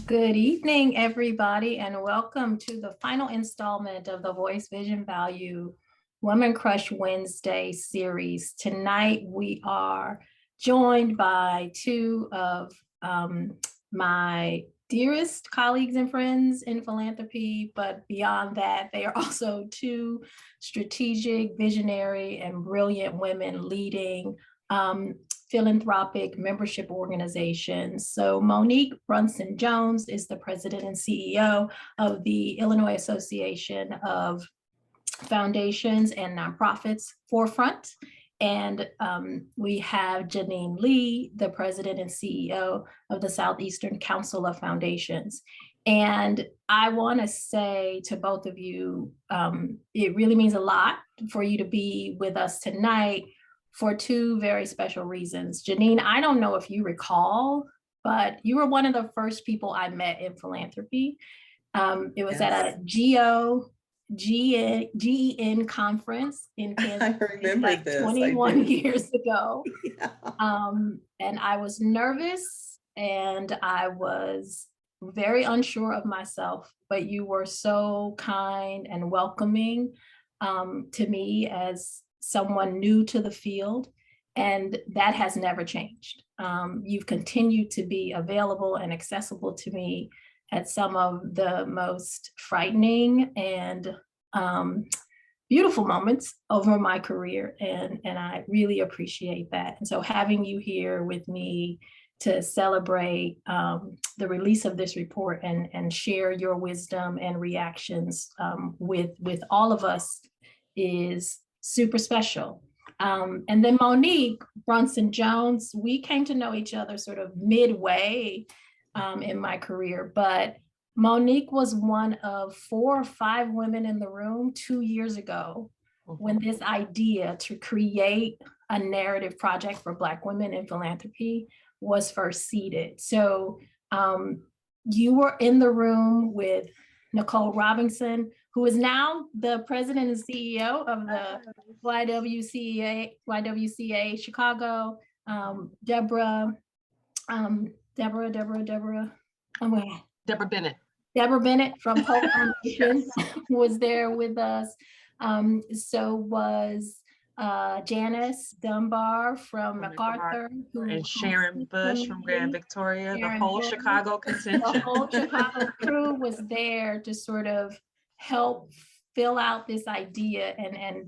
Good evening, everybody, and welcome to the final installment of the Voice, Vision, Value Woman Crush Wednesday series. Tonight, we are joined by two of my dearest colleagues and friends in philanthropy, but beyond that, they are also two strategic, visionary, and brilliant women leading philanthropic membership organizations. So Monique Brunson-Jones is the president and CEO of the Illinois Association of Foundations and Nonprofits Forefront. And we have Janine Lee, the president and CEO of the Southeastern Council of Foundations. And I want to say to both of you, it really means a lot for you to be with us tonight for two very special reasons. Janine, I don't know if you recall, but you were one of the first people I met in philanthropy. It was at a GEN conference in Kansas I remember like this. 21 years ago. Yeah. And I was nervous and I was very unsure of myself, but you were so kind and welcoming to me as someone new to the field, and that has never changed. You've continued to be available and accessible to me at some of the most frightening and beautiful moments over my career, and I really appreciate that. And so having you here with me to celebrate the release of this report and share your wisdom and reactions with all of us is super special. And then Monique Brunson-Jones, we came to know each other sort of midway in my career, but Monique was one of 4 or 5 women in the room 2 years ago when this idea to create a narrative project for Black women in philanthropy was first seeded. So you were in the room with Nicole Robinson, who is now the president and CEO of the YWCA Chicago, Deborah Bennett from Hope Foundation was there with us. So was Janice Dunbar from MacArthur, and Sharon Bush from Grand Victoria. The whole Chicago contingent. The whole Chicago crew was there to sort of help fill out this idea and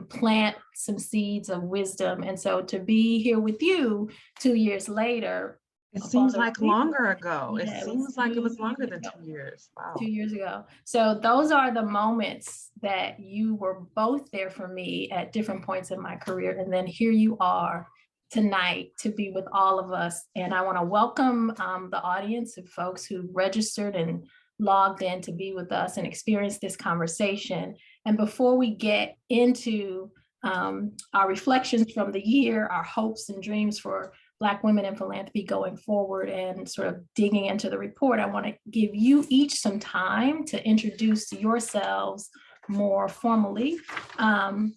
plant some seeds of wisdom. And so to be here with you 2 years later. It seems like longer ago. Yeah, it seems like it was longer than 2 years. Wow. 2 years ago. So those are the moments that you were both there for me at different points in my career. And then here you are tonight to be with all of us. And I want to welcome the audience of folks who registered and logged in to be with us and experience this conversation. And before we get into our reflections from the year, our hopes and dreams for Black women in philanthropy going forward, and sort of digging into the report, I want to give you each some time to introduce yourselves more formally. And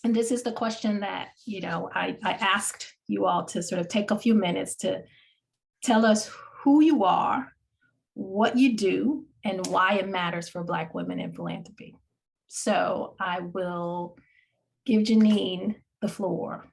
this is the question that, I asked you all to sort of take a few minutes to tell us who you are, what you do, and why it matters for Black women in philanthropy. So I will give Janine the floor.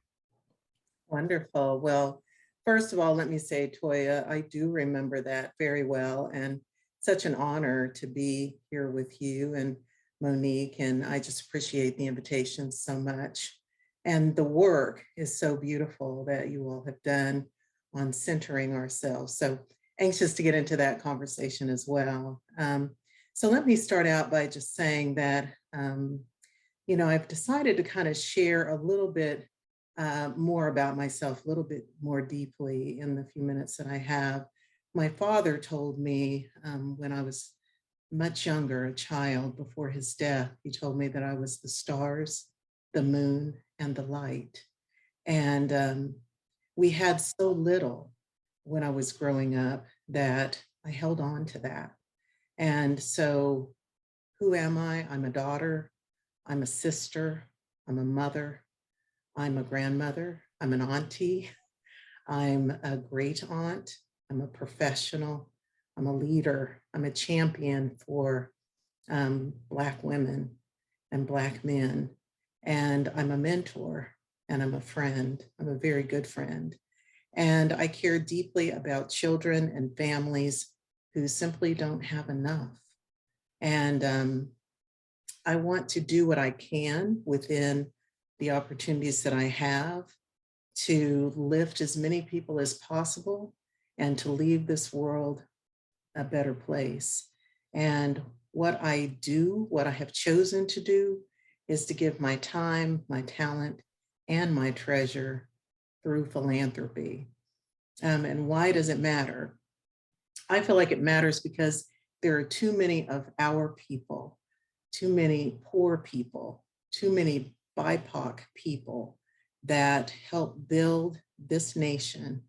Wonderful. Well, first of all, let me say, Toya, I do remember that very well, and such an honor to be here with you and Monique, and I just appreciate the invitation so much. And the work is so beautiful that you all have done on centering ourselves. So anxious to get into that conversation as well. So let me start out by just saying that, I've decided to kind of share a little bit more about myself, a little bit more deeply in the few minutes that I have. My father told me when I was much younger, a child before his death, he told me that I was the stars, the moon, and the light. And we had so little when I was growing up that I held on to that. And so who am I? I'm a daughter, I'm a sister, I'm a mother, I'm a grandmother, I'm an auntie, I'm a great aunt, I'm a professional, I'm a leader. I'm a champion for Black women and Black men. And I'm a mentor and I'm a friend. I'm a very good friend. And I care deeply about children and families who simply don't have enough. And I want to do what I can within the opportunities that I have to lift as many people as possible and to leave this world a better place. And what I do, what I have chosen to do, is to give my time, my talent, and my treasure through philanthropy. And why does it matter? I feel like it matters because there are too many of our people, too many poor people, too many BIPOC people that help build this nation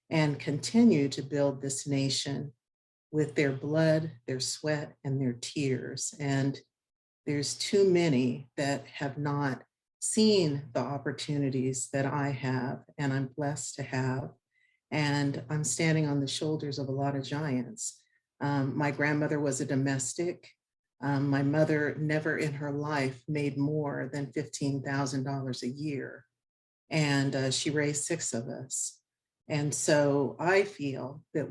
and continue to build this nation with their blood, their sweat, and their tears. And there's too many that have not seen the opportunities that I have and I'm blessed to have. And I'm standing on the shoulders of a lot of giants. My grandmother was a domestic. My mother never in her life made more than $15,000 a year. And she raised 6 of us. And so I feel that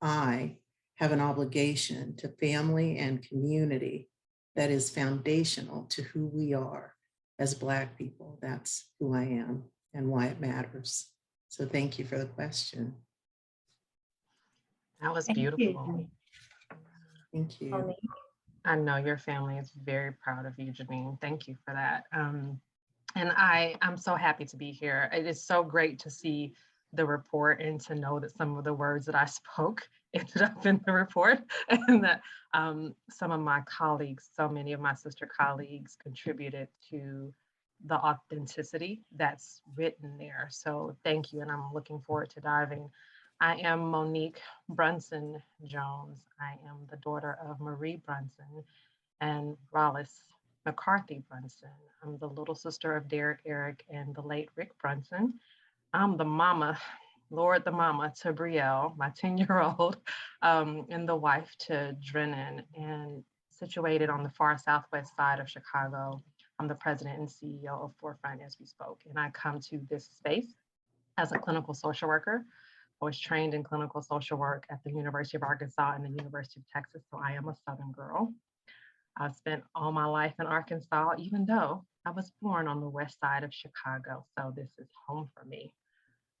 I have an obligation to family and community that is foundational to who we are as Black people. That's who I am and why it matters. So thank you for the question. That was Thank beautiful. you. Thank you. Monique. I know your family is very proud of you, Janine. Thank you for that. And I'm so happy to be here. It is so great to see the report and to know that some of the words that I spoke ended up in the report, and that some of my colleagues, so many of my sister colleagues, contributed to the authenticity that's written there. So thank you, and I'm looking forward to diving. I am Monique Brunson Jones. I am the daughter of Marie Brunson and Rollis McCarthy Brunson. I'm the little sister of Derek, Eric, and the late Rick Brunson. I'm the mama, Lord the mama to Brielle, my 10-year-old, and the wife to Drennan, and situated on the far southwest side of Chicago. I'm the president and CEO of Forefront as we spoke. And I come to this space as a clinical social worker. I was trained in clinical social work at the University of Arkansas and the University of Texas, so I am a Southern girl. I've spent all my life in Arkansas, even though I was born on the west side of Chicago, so this is home for me.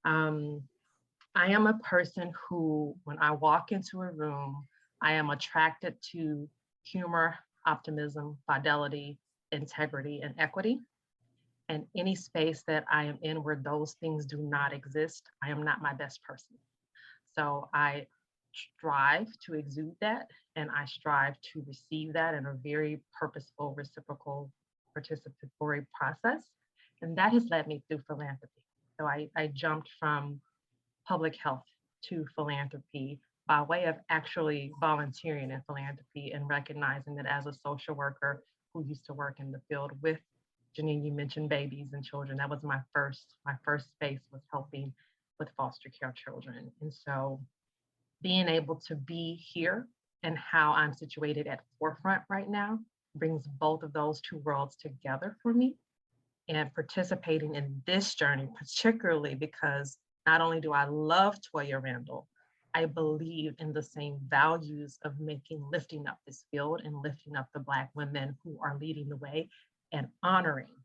I am a person who, when I walk into a room, I am attracted to humor, optimism, fidelity, integrity, and equity. And any space that I am in where those things do not exist, I am not my best person. So I strive to exude that, and I strive to receive that in a very purposeful, reciprocal, participatory process. And that has led me through philanthropy. So I jumped from public health to philanthropy by way of actually volunteering in philanthropy and recognizing that as a social worker who used to work in the field with, Janine, you mentioned babies and children. That was my first space was helping with foster care children. And so being able to be here and how I'm situated at Forefront right now brings both of those two worlds together for me. And participating in this journey, particularly because not only do I love Toya Randall, I believe in the same values of lifting up this field and lifting up the Black women who are leading the way and honoring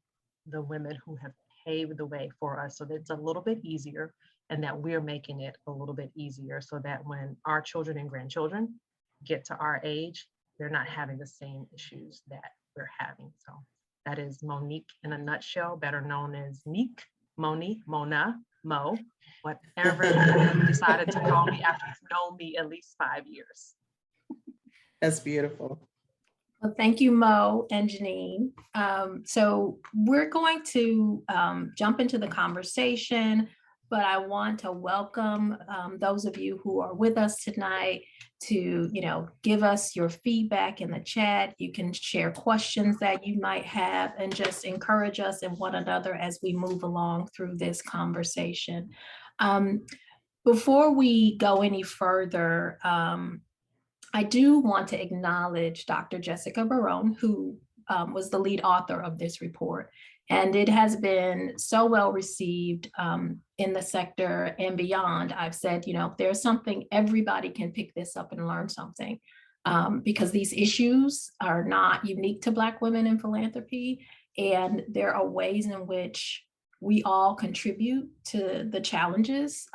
the women who have paved the way for us so that it's a little bit easier and that we're making it a little bit easier so that when our children and grandchildren get to our age, they're not having the same issues that we're having. So that is Monique in a nutshell, better known as Meek, Moni, Mona, Mo, whatever you decided to call me after you've known me at least 5 years. That's beautiful. Well, thank you, Mo and Janine. So we're going to jump into the conversation, but I want to welcome those of you who are with us tonight to, give us your feedback in the chat. You can share questions that you might have and just encourage us and one another as we move along through this conversation. Before we go any further, I do want to acknowledge Dr. Jessica Barone, who was the lead author of this report. And it has been so well received in the sector and beyond. I've said, you know, if there's something, everybody can pick this up and learn something, because these issues are not unique to Black women in philanthropy. And there are ways in which we all contribute to the challenges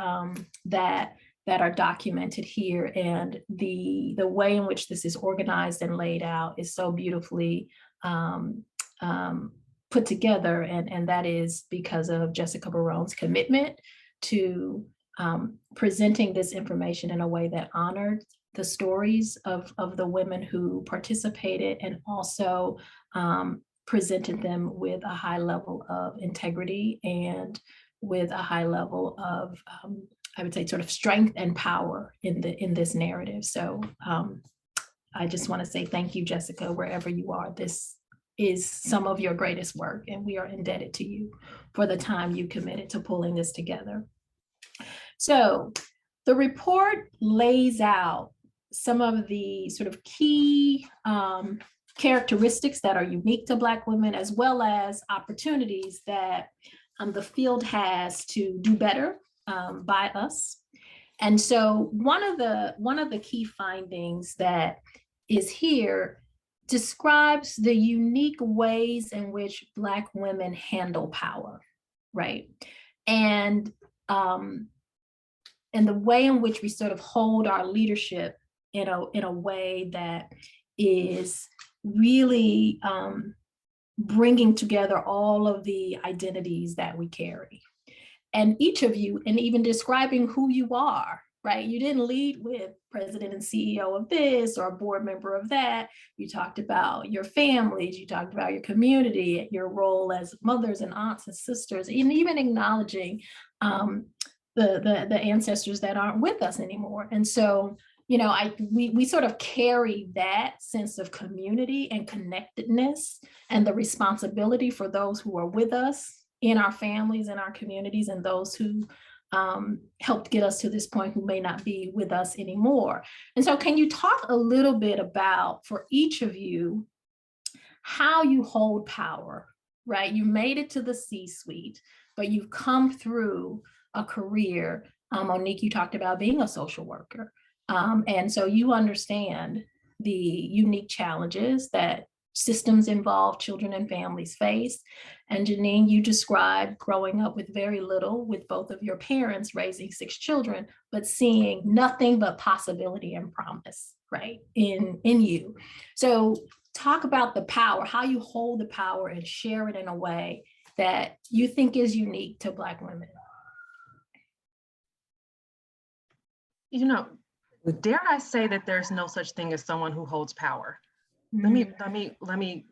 that are documented here. And the way in which this is organized and laid out is so beautifully put together. And that is because of Jessica Barone's commitment to presenting this information in a way that honored the stories of the women who participated, and also presented them with a high level of integrity and with a high level of I would say sort of strength and power in this narrative. So I just want to say thank you, Jessica, wherever you are. This is some of your greatest work, and we are indebted to you for the time you committed to pulling this together. So the report lays out some of the sort of key characteristics that are unique to Black women, as well as opportunities that the field has to do better by us. And so one of the key findings that is here describes the unique ways in which Black women handle power, right? And the way in which we sort of hold our leadership in a way that is really bringing together all of the identities that we carry. And each of you, and even describing who you are, right? You didn't lead with president and CEO of this or a board member of that. You talked about your families, you talked about your community, your role as mothers and aunts and sisters, and even acknowledging the ancestors that aren't with us anymore. And so, you know, we sort of carry that sense of community and connectedness and the responsibility for those who are with us in our families and our communities, and those who helped get us to this point who may not be with us anymore. And so can you talk a little bit about, for each of you, how you hold power, right? You made it to the C-suite, but you've come through a career. Monique, you talked about being a social worker. And so you understand the unique challenges that systems involved children and families face. And Janine, you described growing up with very little, with both of your parents raising 6 children, but seeing nothing but possibility and promise, right, in you. So talk about the power, how you hold the power and share it in a way that you think is unique to Black women. You know, dare I say that there's no such thing as someone who holds power? Mm-hmm. Let me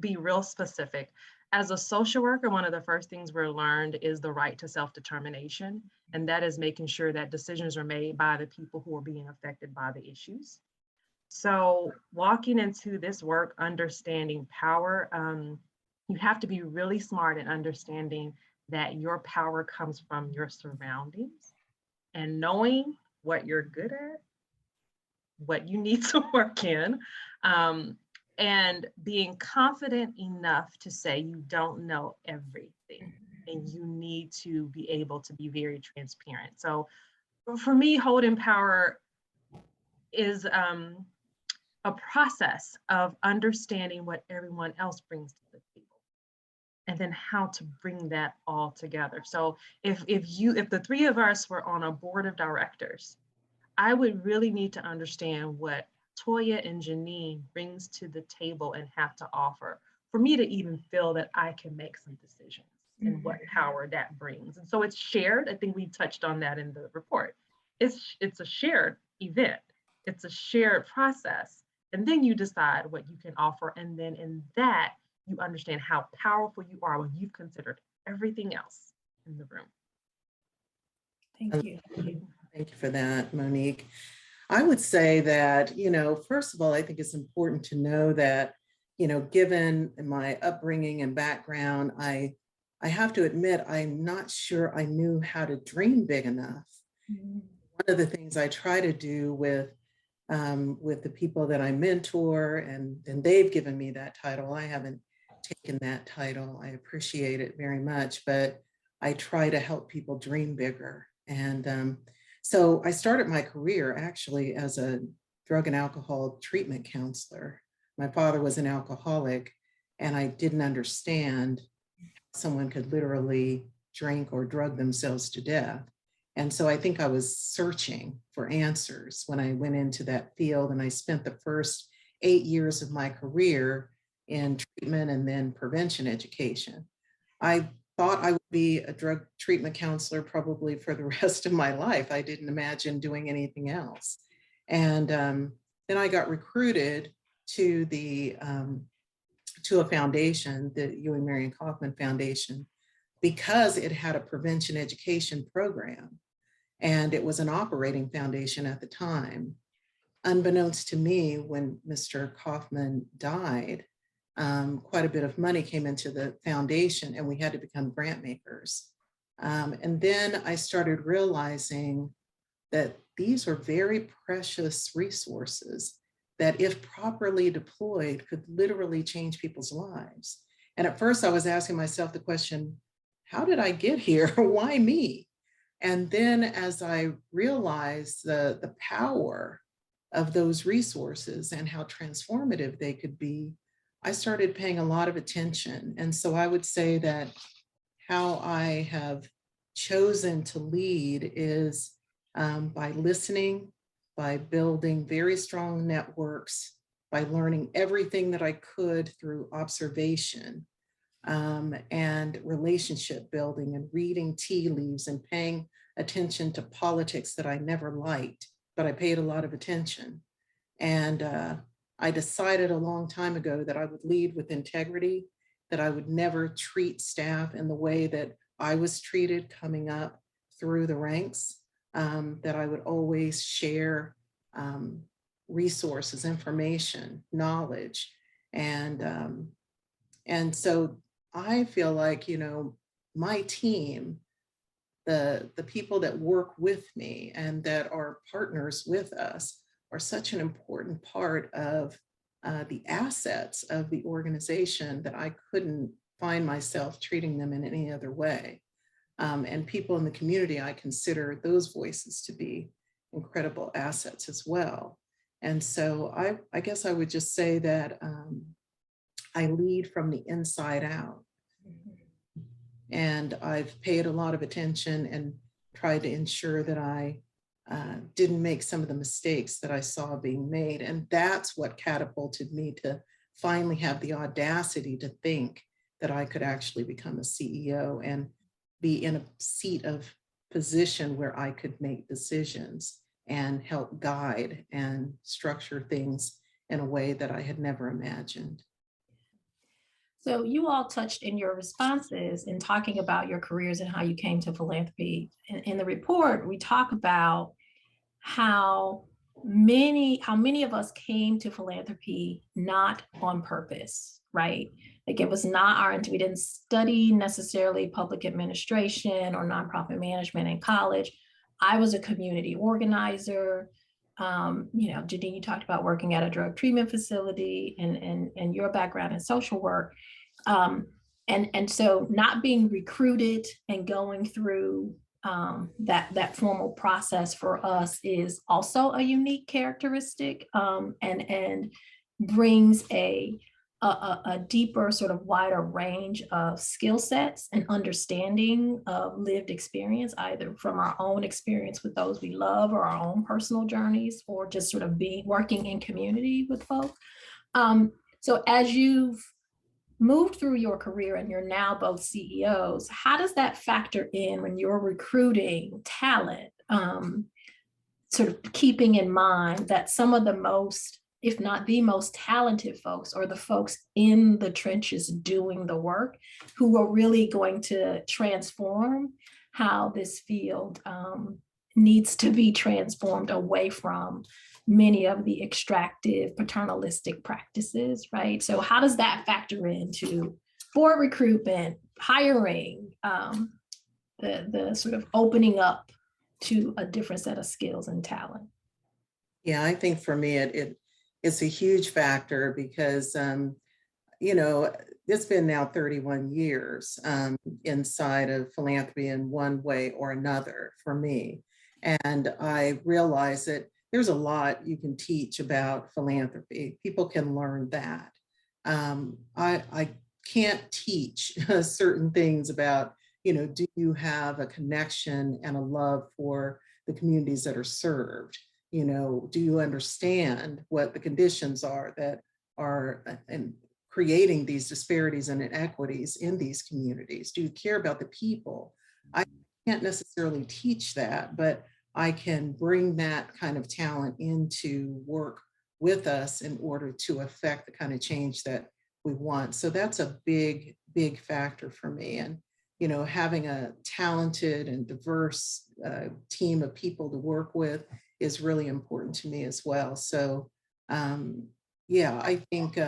be real specific. As a social worker, one of the first things we're learned is the right to self-determination. And that is making sure that decisions are made by the people who are being affected by the issues. So walking into this work, understanding power, you have to be really smart in understanding that your power comes from your surroundings and knowing what you're good at, what you need to work in, and being confident enough to say you don't know everything and you need to be able to be very transparent. So for me, holding power is a process of understanding what everyone else brings to the table and then how to bring that all together. So if the 3 of us were on a board of directors, I would really need to understand what Toya and Janine brings to the table and have to offer for me to even feel that I can make some decisions and what power that brings. And so it's shared. I think we touched on that in the report. It's a shared event. It's a shared process. And then you decide what you can offer. And then in that, you understand how powerful you are when you've considered everything else in the room. Thank you. Thank you for that, Monique. I would say that, you know, first of all, I think it's important to know that, you know, given my upbringing and background, I have to admit, I'm not sure I knew how to dream big enough. One of the things I try to do with the people that I mentor, and they've given me that title. I haven't taken that title. I appreciate it very much, but I try to help people dream bigger. And so I started my career actually as a drug and alcohol treatment counselor. My father was an alcoholic, and I didn't understand someone could literally drink or drug themselves to death. And so I think I was searching for answers when I went into that field. And I spent the first 8 years of my career in treatment and then prevention education. I thought I would be a drug treatment counselor probably for the rest of my life. I didn't imagine doing anything else. And then I got recruited to to a foundation, the Ewing Marion Kaufman Foundation, because it had a prevention education program. And it was an operating foundation at the time. Unbeknownst to me, when Mr. Kaufman died, quite a bit of money came into the foundation and we had to become grant makers. And then I started realizing that these are very precious resources that, if properly deployed, could literally change people's lives. And at first I was asking myself the question, how did I get here? Why me? And then as I realized the power of those resources and how transformative they could be, I started paying a lot of attention. And so I would say that how I have chosen to lead is by listening, by building very strong networks, by learning everything that I could through observation, and relationship building and reading tea leaves and paying attention to politics that I never liked, but I paid a lot of attention. And I decided a long time ago that I would lead with integrity, that I would never treat staff in the way that I was treated coming up through the ranks, that I would always share resources, information, knowledge. And so I feel like, my team, the people that work with me and that are partners with us, are such an important part of the assets of the organization that I couldn't find myself treating them in any other way. And people in the community, I consider those voices to be incredible assets as well. And so I guess I would just say that I lead from the inside out. And I've paid a lot of attention and tried to ensure that I didn't make some of the mistakes that I saw being made. And that's what catapulted me to finally have the audacity to think that I could actually become a CEO and be in a seat of position where I could make decisions and help guide and structure things in a way that I had never imagined. So you all touched in your responses in talking about your careers and how you came to philanthropy. In the report, we talk about how many of us came to philanthropy not on purpose, right? Like it was not we didn't study necessarily public administration or nonprofit management in college. I was a community organizer. Janine, you talked about working at a drug treatment facility and your background in social work. And so not being recruited and going through that formal process for us is also a unique characteristic, and brings a deeper, sort of wider range of skill sets and understanding of lived experience, either from our own experience with those we love or our own personal journeys, or just sort of working in community with folks. So as you've moved through your career and you're now both CEOs, how does that factor in when you're recruiting talent, sort of keeping in mind that some of the most, if not the most talented folks, or the folks in the trenches doing the work, who are really going to transform how this field needs to be transformed away from many of the extractive paternalistic practices, right? So how does that factor into board recruitment, hiring, the sort of opening up to a different set of skills and talent? Yeah, I think for me, it's a huge factor because, you know, it's been now 31 years inside of philanthropy in one way or another for me. And I realize that there's a lot you can teach about philanthropy. People can learn that. I can't teach certain things about, you know, do you have a connection and a love for the communities that are served? You know, do you understand what the conditions are that are and creating these disparities and inequities in these communities? Do you care about the people? I can't necessarily teach that, but I can bring that kind of talent into work with us in order to affect the kind of change that we want. So that's a big, big factor for me. And, you know, having a talented and diverse team of people to work with is really important to me as well. So, yeah, I think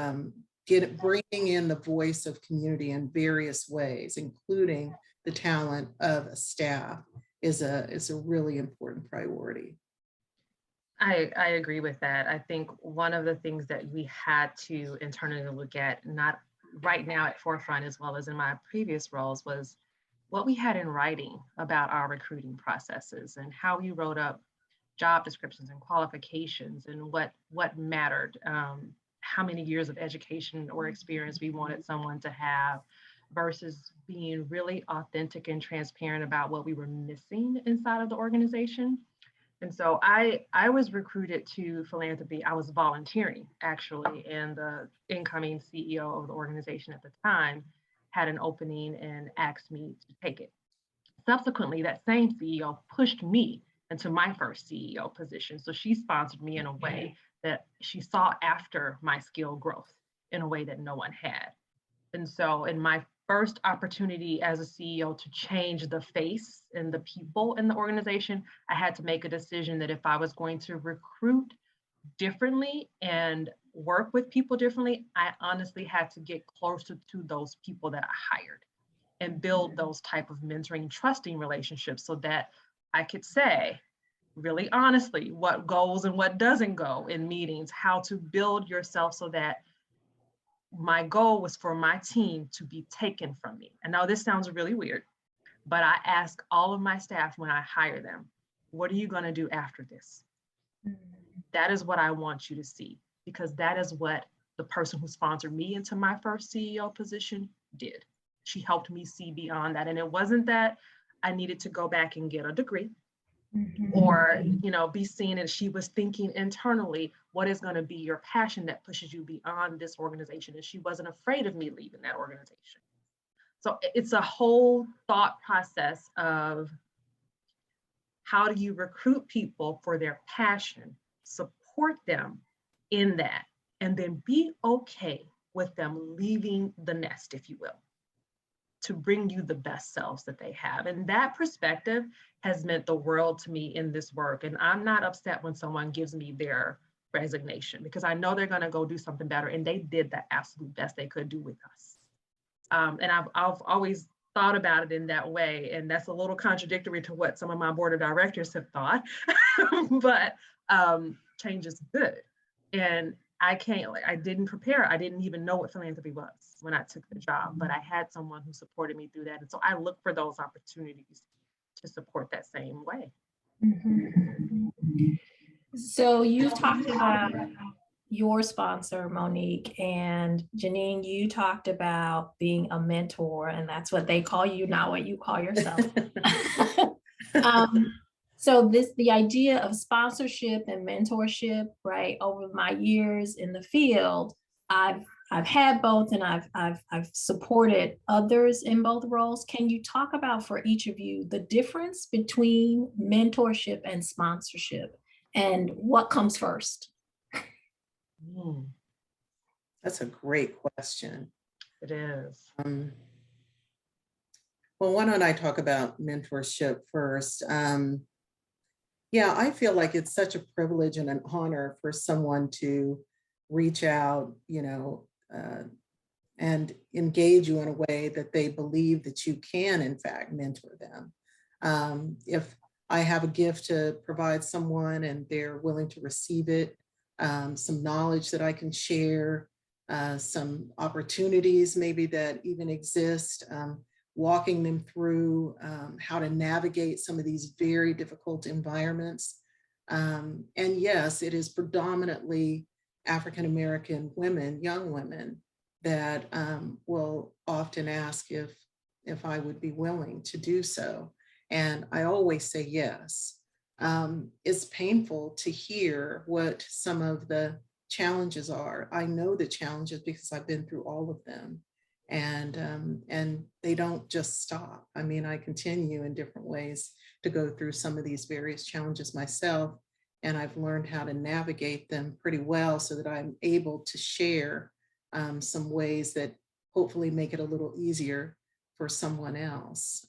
bringing in the voice of community in various ways, including the talent of a staff, is a really important priority. I agree with that. I think one of the things that we had to internally look at, not right now at Forefront as well as in my previous roles, was what we had in writing about our recruiting processes and how we wrote up job descriptions and qualifications and what mattered, how many years of education or experience we wanted someone to have versus being really authentic and transparent about what we were missing inside of the organization. And so I was recruited to philanthropy. I was volunteering actually, and the incoming CEO of the organization at the time had an opening and asked me to take it. Subsequently, that same CEO pushed me into my first CEO position. So she sponsored me in a way that she saw after my skill growth in a way that no one had. And so, in my first opportunity as a CEO to change the face and the people in the organization, I had to make a decision that if I was going to recruit differently and work with people differently, I honestly had to get closer to those people that I hired and build those type of mentoring, trusting relationships so that I could say, really honestly, what goes and what doesn't go in meetings, how to build yourself so that my goal was for my team to be taken from me. And now this sounds really weird, but I ask all of my staff when I hire them, what are you going to do after this? That is what I want you to see, because that is what the person who sponsored me into my first CEO position did. She helped me see beyond that. And it wasn't that I needed to go back and get a degree or, you know, be seen. And she was thinking internally, what is going to be your passion that pushes you beyond this organization? And she wasn't afraid of me leaving that organization. So it's a whole thought process of how do you recruit people for their passion, support them in that, and then be okay with them leaving the nest, if you will, to bring you the best selves that they have. And that perspective has meant the world to me in this work. And I'm not upset when someone gives me their resignation because I know they're going to go do something better. And they did the absolute best they could do with us. And I've always thought about it in that way. And that's a little contradictory to what some of my board of directors have thought, but change is good. And I didn't prepare. I didn't even know what philanthropy was when I took the job, but I had someone who supported me through that. And so I look for those opportunities to support that same way. So you've talked about your sponsor, Monique, and Janine, you talked about being a mentor, and that's what they call you, not what you call yourself. So the idea of sponsorship and mentorship, right? Over my years in the field, I've had both, and I've supported others in both roles. Can you talk about for each of you the difference between mentorship and sponsorship, and what comes first? That's a great question. It is. Well, why don't I talk about mentorship first? Yeah, I feel like it's such a privilege and an honor for someone to reach out, you know, and engage you in a way that they believe that you can, in fact, mentor them. If I have a gift to provide someone and they're willing to receive it, some knowledge that I can share, some opportunities maybe that even exist, walking them through how to navigate some of these very difficult environments. And yes, it is predominantly African American women, young women, that will often ask if I would be willing to do so. And I always say yes. It's painful to hear what some of the challenges are. I know the challenges because I've been through all of them, and they don't just stop. I mean, I continue in different ways to go through some of these various challenges myself, and I've learned how to navigate them pretty well so that I'm able to share some ways that hopefully make it a little easier for someone else.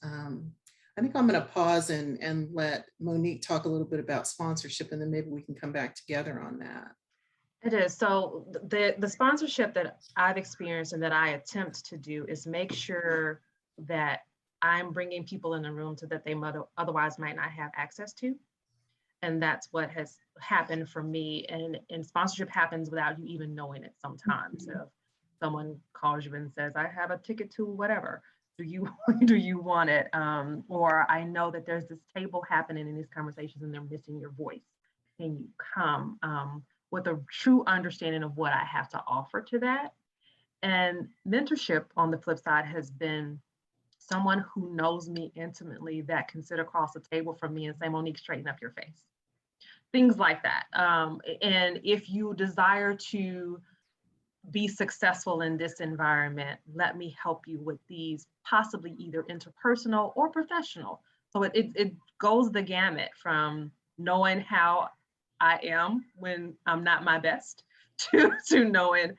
I think I'm going to pause and let Monique talk a little bit about sponsorship, and then maybe we can come back together on that. It is. So the sponsorship that I've experienced and that I attempt to do is make sure that I'm bringing people in the room so that they otherwise might not have access to. And that's what has happened for me. And sponsorship happens without you even knowing it sometimes. So if someone calls you and says, I have a ticket to whatever, do you want it? Or I know that there's this table happening in these conversations and they're missing your voice. Can you come? With a true understanding of what I have to offer to that. And mentorship on the flip side has been someone who knows me intimately that can sit across the table from me and say, Monique, straighten up your face. Things like that. And if you desire to be successful in this environment, let me help you with these, possibly either interpersonal or professional. So it goes the gamut from knowing how I am when I'm not my best to knowing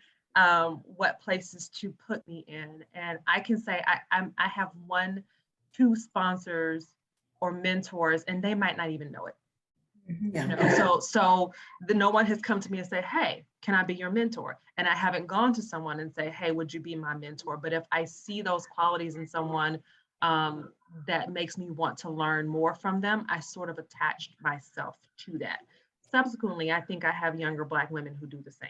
what places to put me in. And I can say I have 1-2 sponsors or mentors, and they might not even know it. Yeah. You know, so no one has come to me and said, hey, can I be your mentor? And I haven't gone to someone and say, hey, would you be my mentor? But if I see those qualities in someone that makes me want to learn more from them, I sort of attached myself to that. Subsequently, I think I have younger Black women who do the same.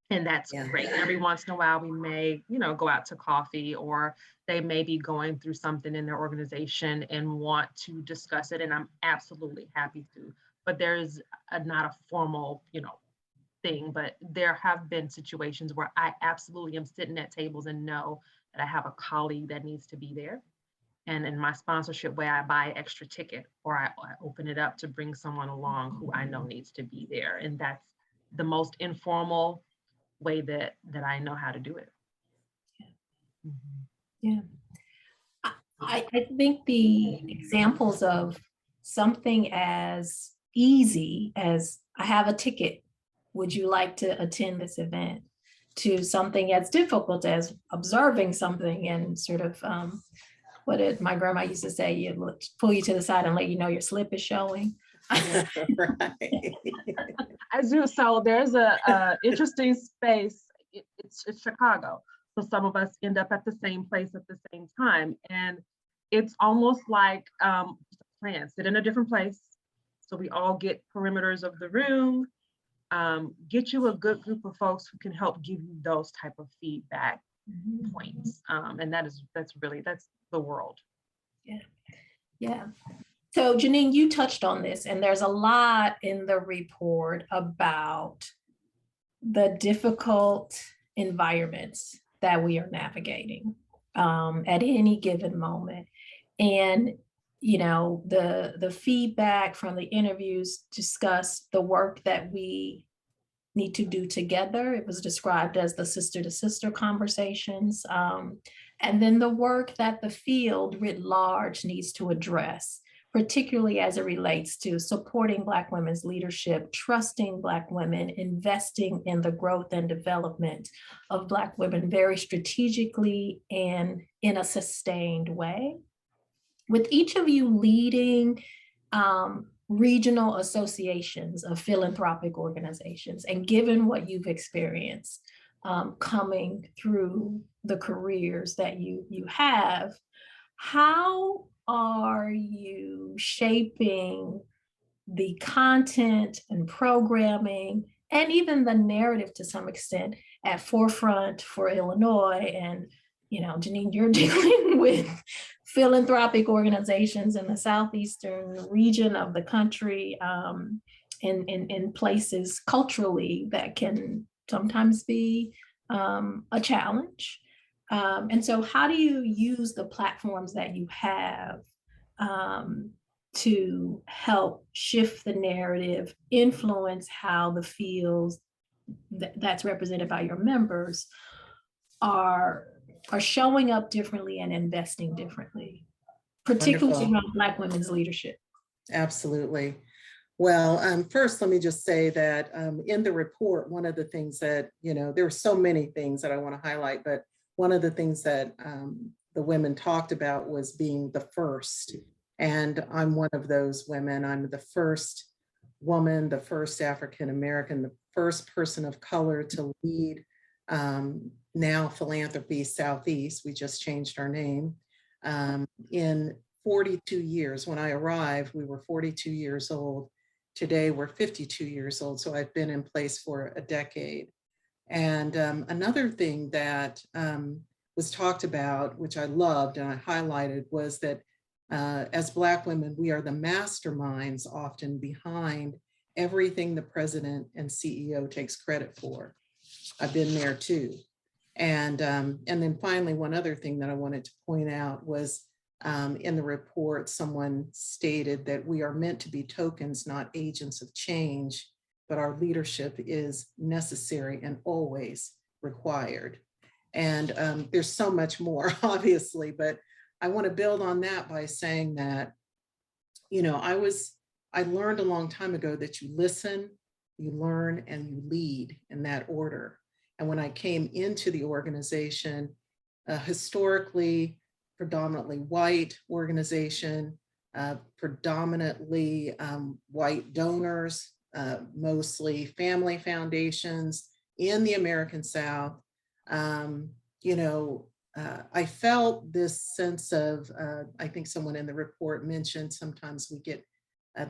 And that's great. Every once in a while, we may, go out to coffee, or they may be going through something in their organization and want to discuss it. And I'm absolutely happy to. But there's not a formal, thing. But there have been situations where I absolutely am sitting at tables and know that I have a colleague that needs to be there. And in my sponsorship way, I buy an extra ticket, or I open it up to bring someone along who I know needs to be there. And that's the most informal way that I know how to do it. Yeah. I think the examples of something as easy as, I have a ticket, would you like to attend this event, to something as difficult as observing something and sort of what did my grandma used to say, pull you to the side and let you know your slip is showing. Right. I do. So there's a interesting space. It's Chicago. So some of us end up at the same place at the same time. And it's almost like plan, sit in a different place. So we all get perimeters of the room, get you a good group of folks who can help give you those type of feedback points. And that's the world. Yeah. Yeah. So Janine, you touched on this, and there's a lot in the report about the difficult environments that we are navigating at any given moment. And the feedback from the interviews discuss the work that we need to do together. It was described as the sister to sister conversations. And then the work that the field writ large needs to address, particularly as it relates to supporting Black women's leadership, trusting Black women, investing in the growth and development of Black women very strategically and in a sustained way. With each of you leading regional associations of philanthropic organizations, and given what you've experienced coming through the careers that you have, how are you shaping the content and programming and even the narrative to some extent at forefront for Illinois? And, Janine, you're dealing with philanthropic organizations in the southeastern region of the country, in places culturally that can sometimes be a challenge. And so how do you use the platforms that you have to help shift the narrative, influence how the fields that's represented by your members are showing up differently and investing differently, particularly Wonderful. around Black women's leadership? Absolutely. Well, first, let me just say that in the report, one of the things that, there were so many things that I want to highlight, but one of the things that the women talked about was being the first. And I'm one of those women. I'm the first woman, the first African American, the first person of color to lead now Philanthropy Southeast. We just changed our name. In 42 years. When I arrived, we were 42 years old. Today, we're 52 years old. So I've been in place for a decade. And another thing that was talked about, which I loved and I highlighted, was that as Black women, we are the masterminds often behind everything the president and CEO takes credit for. I've been there too. And then finally, one other thing that I wanted to point out was in the report, someone stated that we are meant to be tokens, not agents of change, but our leadership is necessary and always required. And there's so much more, obviously, but I want to build on that by saying that, I learned a long time ago that you listen, you learn, and you lead in that order. And when I came into the organization, historically, predominantly white organization, predominantly white donors, mostly family foundations in the American South. I felt this sense of, I think someone in the report mentioned sometimes we get,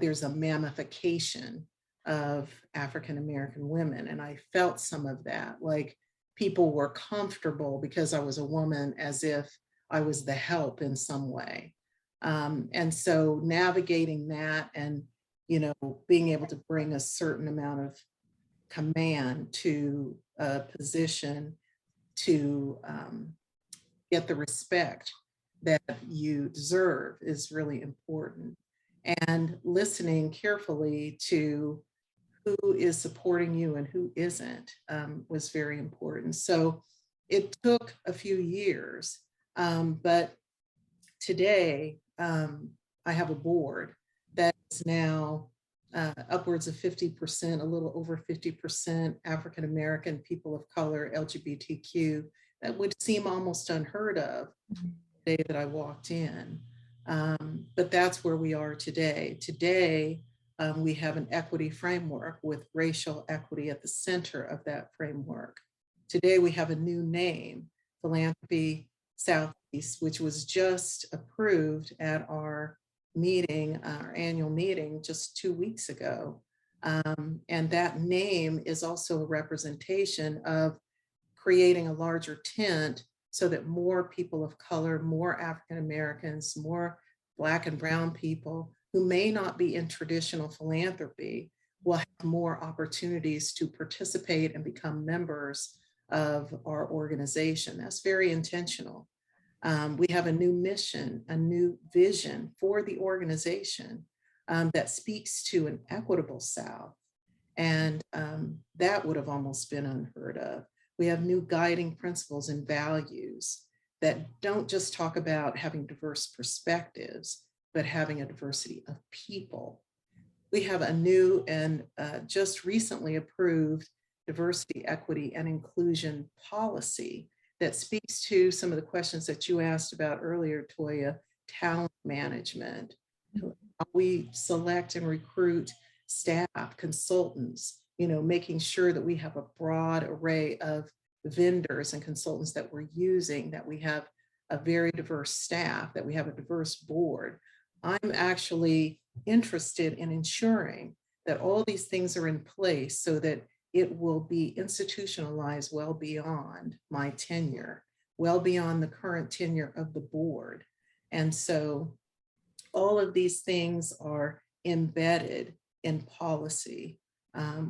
there's a mammification of African American women. And I felt some of that, like people were comfortable because I was a woman as if I was the help in some way. And so navigating that and, being able to bring a certain amount of command to a position to get the respect that you deserve is really important. And listening carefully to who is supporting you and who isn't was very important. So it took a few years. But today, I have a board that is now upwards of 50%, a little over 50% African American, people of color, LGBTQ. That would seem almost unheard of the day that I walked in. But that's where we are today. Today, we have an equity framework with racial equity at the center of that framework. Today, we have a new name, Philanthropy Southeast, which was just approved at our meeting, our annual meeting just 2 weeks ago. And that name is also a representation of creating a larger tent so that more people of color, more African Americans, more Black and Brown people who may not be in traditional philanthropy will have more opportunities to participate and become members of our organization. That's very intentional. We have a new mission, a new vision for the organization that speaks to an equitable South. And that would have almost been unheard of. We have new guiding principles and values that don't just talk about having diverse perspectives, but having a diversity of people. We have a new and just recently approved diversity, equity, and inclusion policy that speaks to some of the questions that you asked about earlier, Toya, talent management. How we select and recruit staff, consultants, making sure that we have a broad array of vendors and consultants that we're using, that we have a very diverse staff, that we have a diverse board. I'm actually interested in ensuring that all these things are in place so that it will be institutionalized well beyond my tenure, well beyond the current tenure of the board. And so all of these things are embedded in policy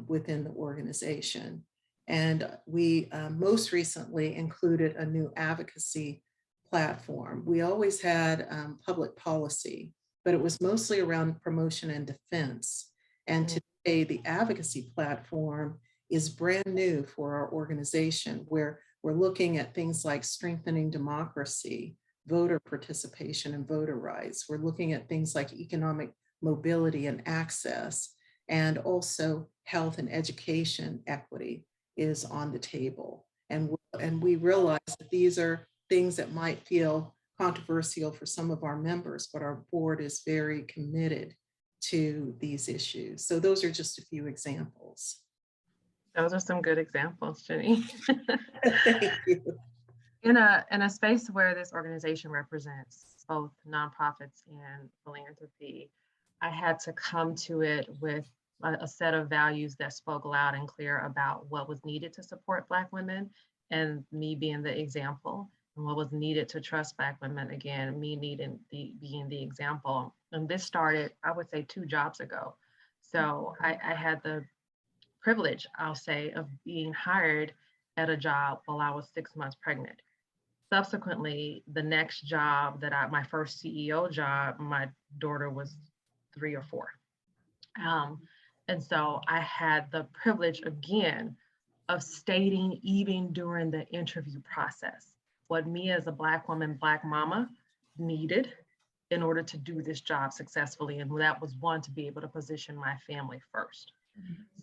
within the organization. And we most recently included a new advocacy platform. We always had public policy, but it was mostly around promotion and defense. And today, the advocacy platform is brand new for our organization, where we're looking at things like strengthening democracy, voter participation and voter rights. We're looking at things like economic mobility and access, and also health and education equity is on the table. And we realize that these are things that might feel controversial for some of our members, but our board is very committed to these issues. So those are just a few examples. Those are some good examples, Jenny. Thank you. In a space where this organization represents both nonprofits and philanthropy, I had to come to it with a set of values that spoke loud and clear about what was needed to support Black women, and me being the example, and what was needed to trust Black women, again, me needing being the example. And this started, I would say, 2 jobs ago. So I had the privilege, I'll say, of being hired at a job while I was 6 months pregnant. Subsequently, the next job my first CEO job, my daughter was 3 or 4. And so I had the privilege again of stating, even during the interview process, what me as a Black woman, Black mama needed in order to do this job successfully. And that was, one, to be able to position my family first.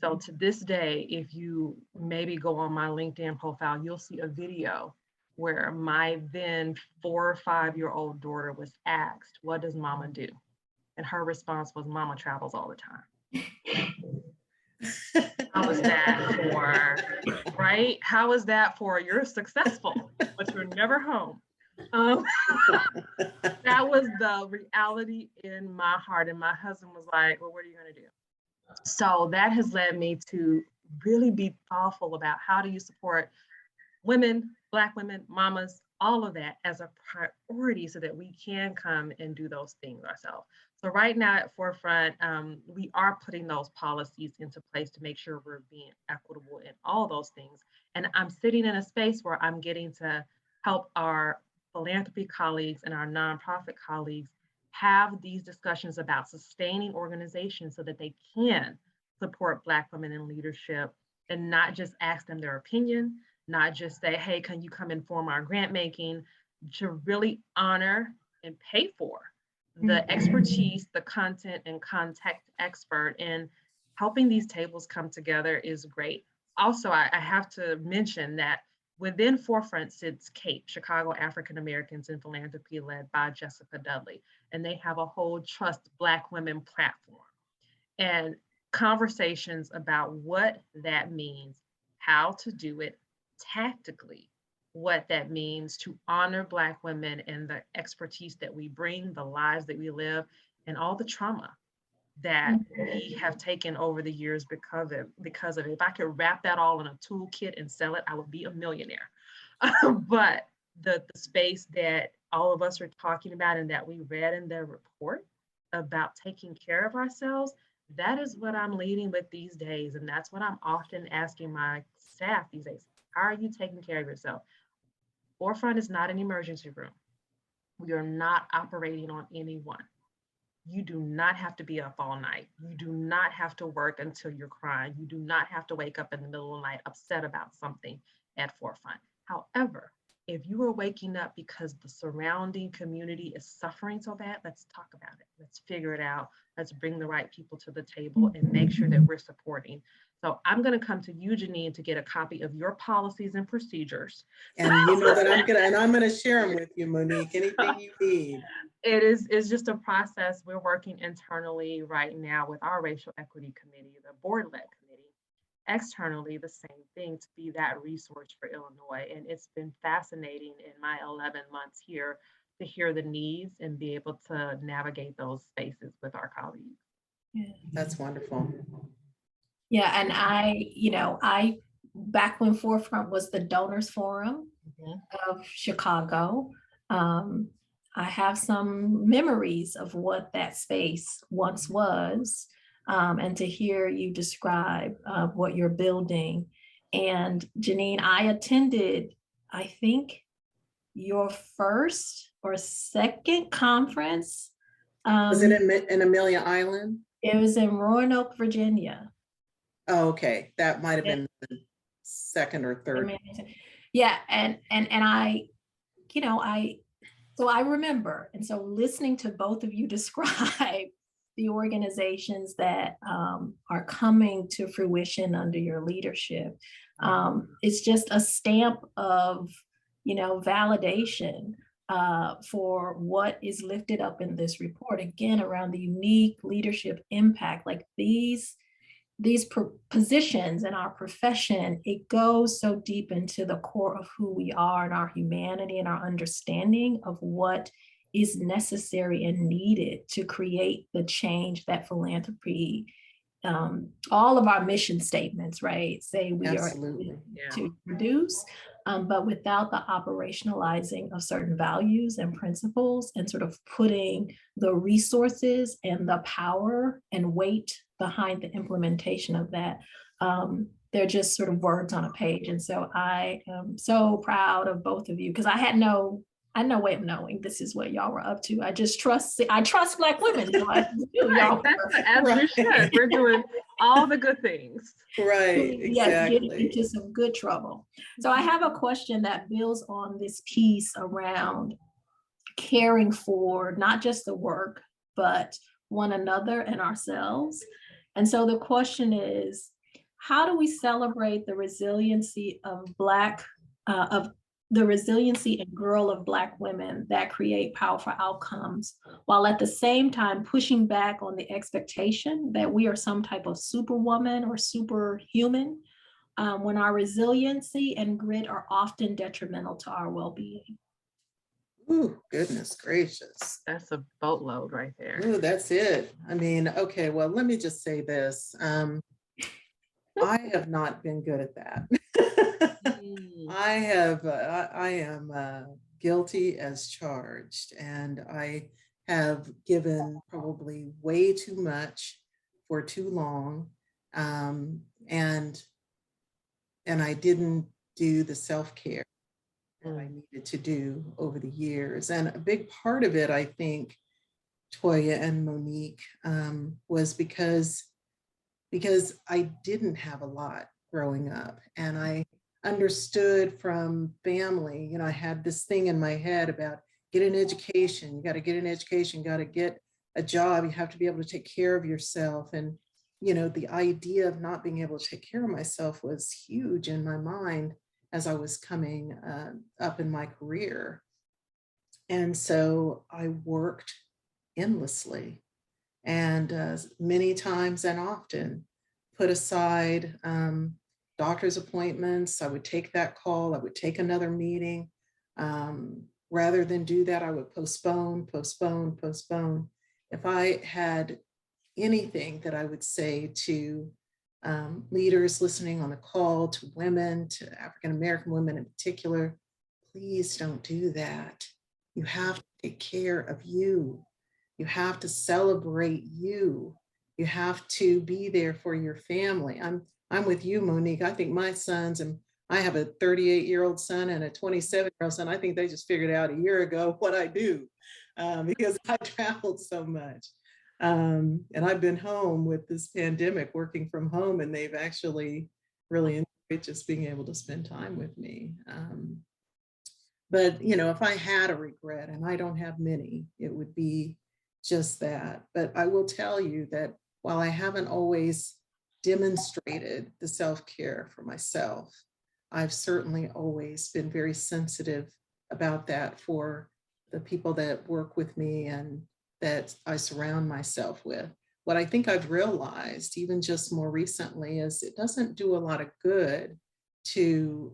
So to this day, if you maybe go on my LinkedIn profile, you'll see a video where my then 4 or 5-year-old daughter was asked, "What does mama do?" And her response was, "Mama travels all the time." How is that for, right? How is that for, you're successful, but you're never home? That was the reality in my heart. And my husband was like, "Well, what are you going to do?" So that has led me to really be thoughtful about how do you support women, Black women, mamas, all of that as a priority so that we can come and do those things ourselves. So right now at Forefront, we are putting those policies into place to make sure we're being equitable in all those things. And I'm sitting in a space where I'm getting to help our philanthropy colleagues and our nonprofit colleagues have these discussions about sustaining organizations so that they can support Black women in leadership, and not just ask them their opinion, not just say, "Hey, can you come inform our grant making," to really honor and pay for the expertise, the content and context expert, and helping these tables come together is great. Also, I have to mention that within Forefront sits CAPE, Chicago African Americans in Philanthropy, led by Jessica Dudley, and they have a whole Trust Black Women platform. And conversations about what that means, how to do it tactically, what that means to honor Black women and the expertise that we bring, the lives that we live, and all the trauma that we have taken over the years because of it. If I could wrap that all in a toolkit and sell it, I would be a millionaire. But the space that all of us are talking about and that we read in the report about taking care of ourselves, that is what I'm leading with these days. And that's what I'm often asking my staff these days. How are you taking care of yourself? Forefront is not an emergency room. We are not operating on anyone. You do not have to be up all night. You do not have to work until you're crying. You do not have to wake up in the middle of the night upset about something at Forefront. However, if you are waking up because the surrounding community is suffering so bad, let's talk about it. Let's figure it out. Let's bring the right people to the table and make sure that we're supporting. So I'm going to come to you, Janine, to get a copy of your policies and procedures. And you know that I'm going to share them with you, Monique, anything you need. It's just a process. We're working internally right now with our racial equity committee, the board-led committee, externally the same thing, to be that resource for Illinois. And it's been fascinating in my 11 months here to hear the needs and be able to navigate those spaces with our colleagues. Yeah. That's wonderful. Yeah, and I back when Forefront was the Donors Forum Mhm. of Chicago, um, I have some memories of what that space once was, and to hear you describe what you're building. And Janine, I attended, I think, your first or second conference. Was it Um, in Amelia Island? it was in Roanoke, Virginia. Oh, okay. That might have been the second or third. Yeah, and I, you know, so I remember, and so listening to both of you describe the organizations that are coming to fruition under your leadership, it's just a stamp of, validation for what is lifted up in this report. Again, around the unique leadership impact, like these positions in our profession, it goes so deep into the core of who we are and our humanity and our understanding of what is necessary and needed to create the change that philanthropy, all of our mission statements, right, say we are Absolutely. to produce, but without the operationalizing of certain values and principles and sort of putting the resources and the power and weight behind the implementation of that, they're just sort of words on a page. And so I am so proud of both of you, because I had no way of knowing this is what y'all were up to. I trust Black women. Right, as we should. We're doing all the good things. Right, Yes, getting exactly. into some good trouble. So I have a question that builds on this piece around caring for not just the work, but one another and ourselves. And so the question is, how do we celebrate the resiliency of the resiliency and girl of Black women that create powerful outcomes, while at the same time pushing back on the expectation that we are some type of superwoman or superhuman, when our resiliency and grit are often detrimental to our well-being? Ooh, goodness gracious. That's a boatload right there. Ooh, that's it. I mean, okay, well, let me just say this. I have not been good at that. I am guilty as charged, and I have given probably way too much for too long. And I didn't do the self-care that I needed to do over the years. And a big part of it, I think, Toya and Monique, was because I didn't have a lot growing up. And I understood from family, I had this thing in my head about get an education, you got to get an education, got to get a job, you have to be able to take care of yourself. And, the idea of not being able to take care of myself was huge in my mind as I was coming up in my career. And so I worked endlessly and many times and often put aside doctor's appointments. I would take that call, I would take another meeting. Rather than do that, I would postpone. If I had anything that I would say to leaders listening on the call, to women, to African-American women in particular, please don't do that. You have to take care of you. You have to celebrate you. You have to be there for your family. I'm with you, Monique. I think my sons, and I have a 38-year-old son and a 27-year-old son. I think they just figured out a year ago what I do because I traveled so much. And I've been home with this pandemic, working from home, and they've actually really enjoyed just being able to spend time with me. But, if I had a regret, and I don't have many, it would be just that. But I will tell you that while I haven't always demonstrated the self-care for myself, I've certainly always been very sensitive about that for the people that work with me and that I surround myself with. what I think I've realized, even just more recently, is it doesn't do a lot of good to,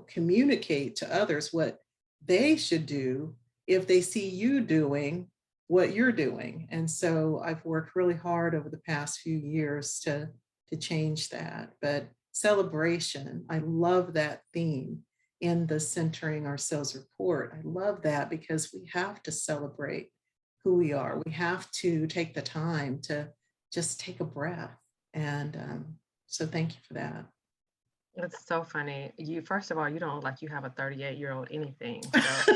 communicate to others what they should do if they see you doing what you're doing. And so I've worked really hard over the past few years to change that. But celebration, I love that theme in the Centering Ourselves report. I love that because we have to celebrate who we are. We have to take the time to just take a breath. And so thank you for that. It's so funny. You, first of all, you don't look like you have a 38-year-old anything. So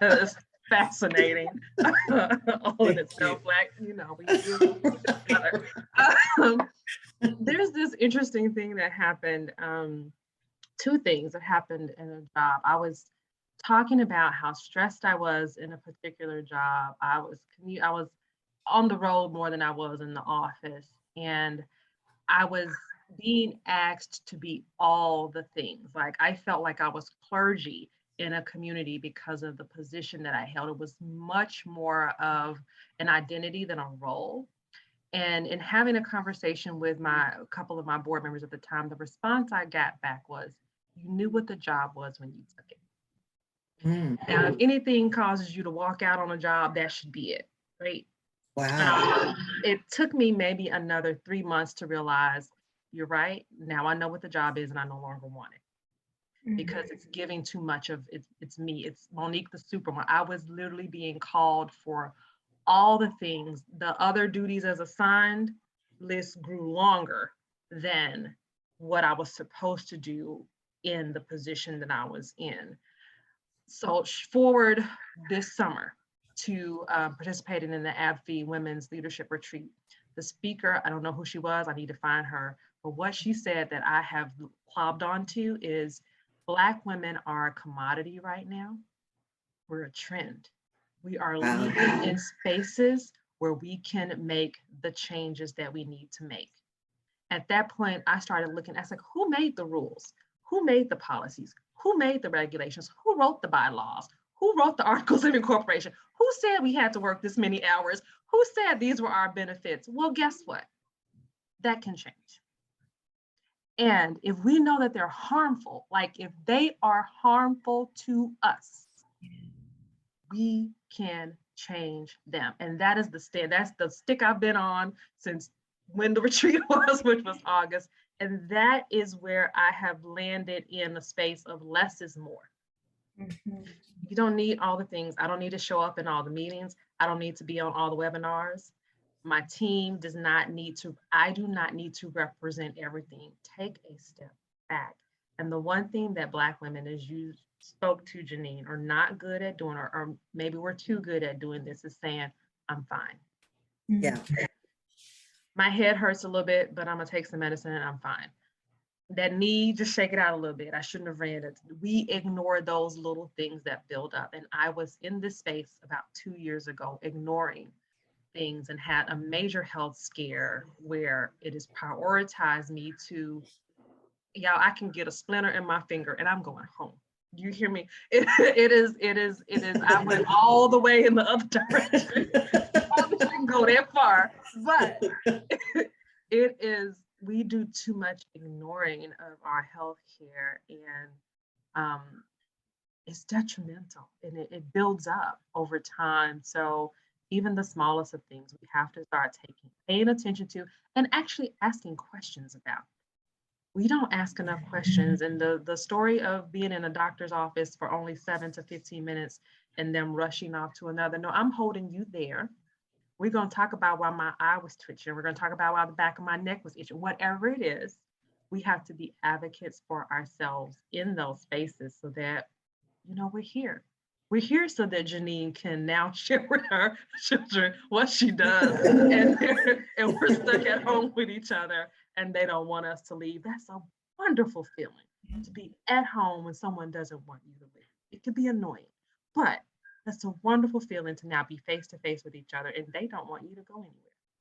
it's fascinating. All in itself, like, we do together. There's this interesting thing that happened. Two things that happened in a job. I was talking about how stressed I was in a particular job. I was on the road more than I was in the office, and I was being asked to be all the things. Like, I felt like I was clergy in a community because of the position that I held. It was much more of an identity than a role. And in having a conversation with a couple of my board members at the time, the response I got back was, you knew what the job was when you took it. Now, if anything causes you to walk out on a job, that should be it, right? Wow. It took me maybe another 3 months to realize, you're right. Now I know what the job is and I no longer want it because it's giving too much of it. It's me. It's Monique the Superman. I was literally being called for all the things. The other duties as assigned list grew longer than what I was supposed to do in the position that I was in. So forward this summer to participating in the AbbVie Women's Leadership Retreat. The speaker, I don't know who she was, I need to find her, but what she said that I have clobbed onto is Black women are a commodity right now. We're a trend. We are leading in spaces where we can make the changes that we need to make. At that point, I started looking, I was like, who made the rules? Who made the policies? Who made the regulations? Who wrote the bylaws? Who wrote the articles of incorporation? Who said we had to work this many hours? Who said these were our benefits? Well, guess what? That can change. And if we know that they're harmful, like if they are harmful to us, we can change them. And that is that's the stick I've been on since when the retreat was, which was August. And that is where I have landed in a space of less is more. You don't need all the things. I don't need to show up in all the meetings. I don't need to be on all the webinars. My team does not need to, I do not need to represent everything. Take a step back. And the one thing that Black women, as you spoke to, Janine, are not good at doing, or maybe we're too good at doing this, is saying, I'm fine. Yeah. My head hurts a little bit, but I'm gonna take some medicine and I'm fine. That knee, just shake it out a little bit. I shouldn't have ran it. We ignore those little things that build up. And I was in this space about 2 years ago, ignoring things, and had a major health scare where it has prioritized me to, I can get a splinter in my finger and I'm going home. You hear me? It is. I went all the way in the other direction. I shouldn't go that far, but it is, we do too much ignoring of our health care, and it's detrimental, and it builds up over time. So even the smallest of things, we have to start paying attention to, and actually asking questions about. We don't ask enough questions. And the story of being in a doctor's office for only 7 to 15 minutes and them rushing off to another. No, I'm holding you there. We're going to talk about why my eye was twitching. We're going to talk about why the back of my neck was itching. Whatever it is, we have to be advocates for ourselves in those spaces so that, we're here. We're here so that Janine can now share with her children what she does. And we're stuck at home with each other and they don't want us to leave. That's a wonderful feeling, to be at home when someone doesn't want you to leave. It can be annoying, but that's a wonderful feeling to now be face to face with each other and they don't want you to go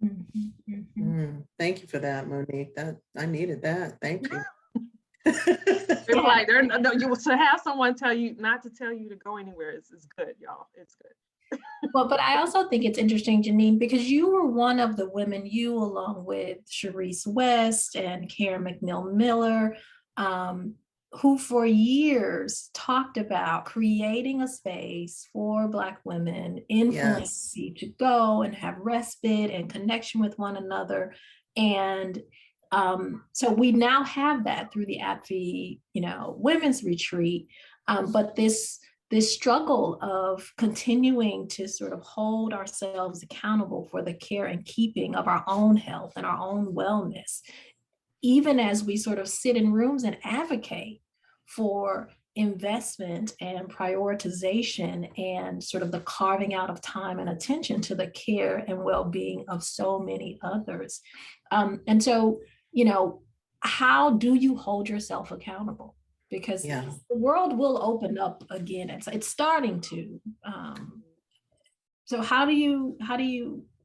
anywhere. Thank you for that, Monique. I needed that. Thank you. They're like, you to have someone tell you not to tell you to go anywhere is good, y'all. It's good. Well, but I also think it's interesting, Janine, because you were one of the women, you along with Sharice West and Karen McNeil Miller, um, who for years talked about creating a space for Black women in Yes. philanthropy to go and have respite and connection with one another. And so we now have that through the APFI, women's retreat. But this struggle of continuing to sort of hold ourselves accountable for the care and keeping of our own health and our own wellness, even as we sort of sit in rooms and advocate for investment and prioritization and sort of the carving out of time and attention to the care and well-being of so many others. And so, how do you hold yourself accountable? Because Yeah. the world will open up again. It's starting to. So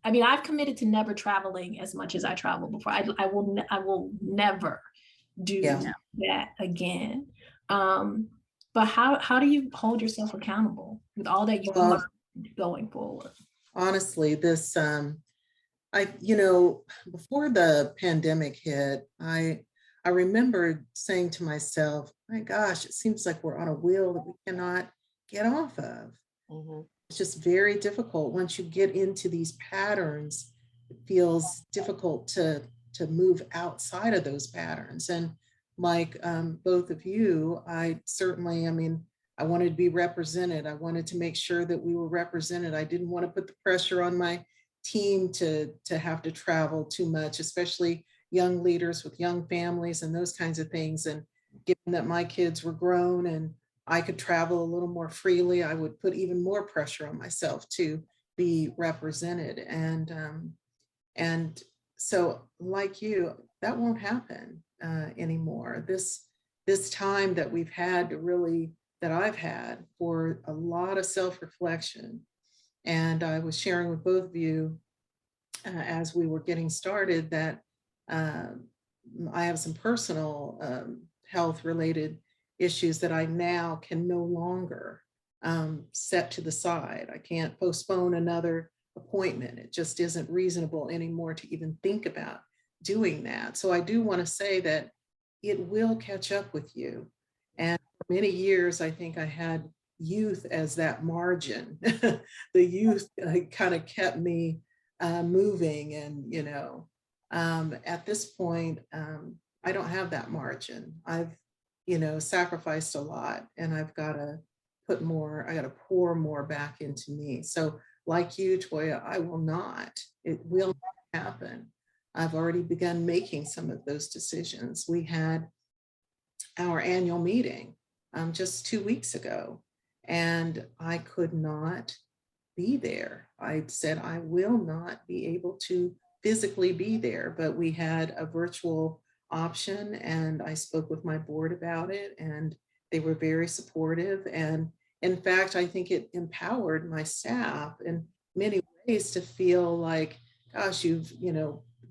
I mean, I've committed to never traveling as much as I traveled before. I will never do Yeah. that again. But how do you hold yourself accountable with all that you've learned Well, going forward? honestly, before the pandemic hit, I remember saying to myself, my gosh, it seems like we're on a wheel that we cannot get off of. Mhm. It's just very difficult. Once you get into these patterns, it feels difficult to move outside of those patterns. And like both of you, I mean, I wanted to be represented. I wanted to make sure that we were represented. I didn't want to put the pressure on my team to have to travel too much, especially young leaders with young families and those kinds of things. And given that my kids were grown and I could travel a little more freely, I would put even more pressure on myself to be represented. And so, like you, that won't happen anymore. This time that we've had to really, that I've had for a lot of self-reflection, and I was sharing with both of you as we were getting started that I have some personal health related issues that I now can no longer set to the side. I can't postpone another appointment. It just isn't reasonable anymore to even think about doing that. So I do want to say that it will catch up with you. And for many years, I think I had youth as that margin. The youth kind of kept me moving. And, at this point, I don't have that margin. I've, sacrificed a lot, and I've got to I got to pour more back into me. So like you, Toya, it will not happen. I've already begun making some of those decisions. We had our annual meeting just 2 weeks ago, and I could not be there. I said I will not be able to physically be there, but we had a virtual option, and I spoke with my board about it, and they were very supportive. And in fact, I think it empowered my staff in many ways to feel like, gosh, you've,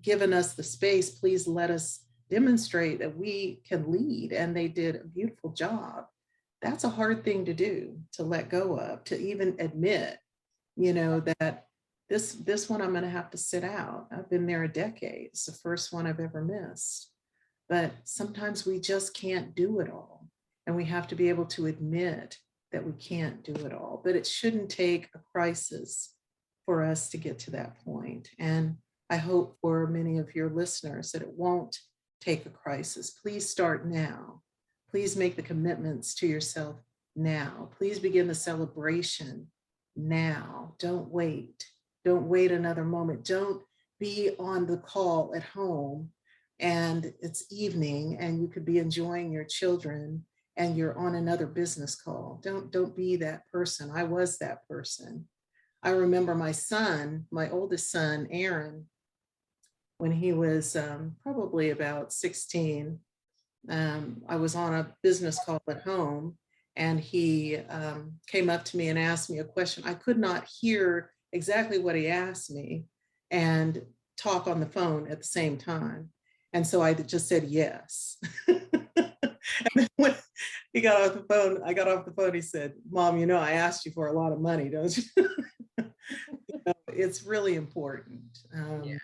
given us the space, please let us demonstrate that we can lead. And they did a beautiful job. That's a hard thing to do, to let go of, to even admit, that this one I'm going to have to sit out. I've been there a decade. It's the first one I've ever missed. But sometimes we just can't do it all. And we have to be able to admit that we can't do it all. But it shouldn't take a crisis for us to get to that point. And I hope for many of your listeners that it won't take a crisis. Please start now. Please make the commitments to yourself now. Please begin the celebration now. Don't wait. Don't wait another moment. Don't be on the call at home and it's evening and you could be enjoying your children and you're on another business call. Don't be that person. I was that person. I remember my son, my oldest son, Aaron, when he was probably about 16, I was on a business call at home, and he came up to me and asked me a question. I could not hear exactly what he asked me and talk on the phone at the same time. And so I just said yes. And then when he got off the phone, I got off the phone, he said, Mom, I asked you for a lot of money, don't you? it's really important. Yeah.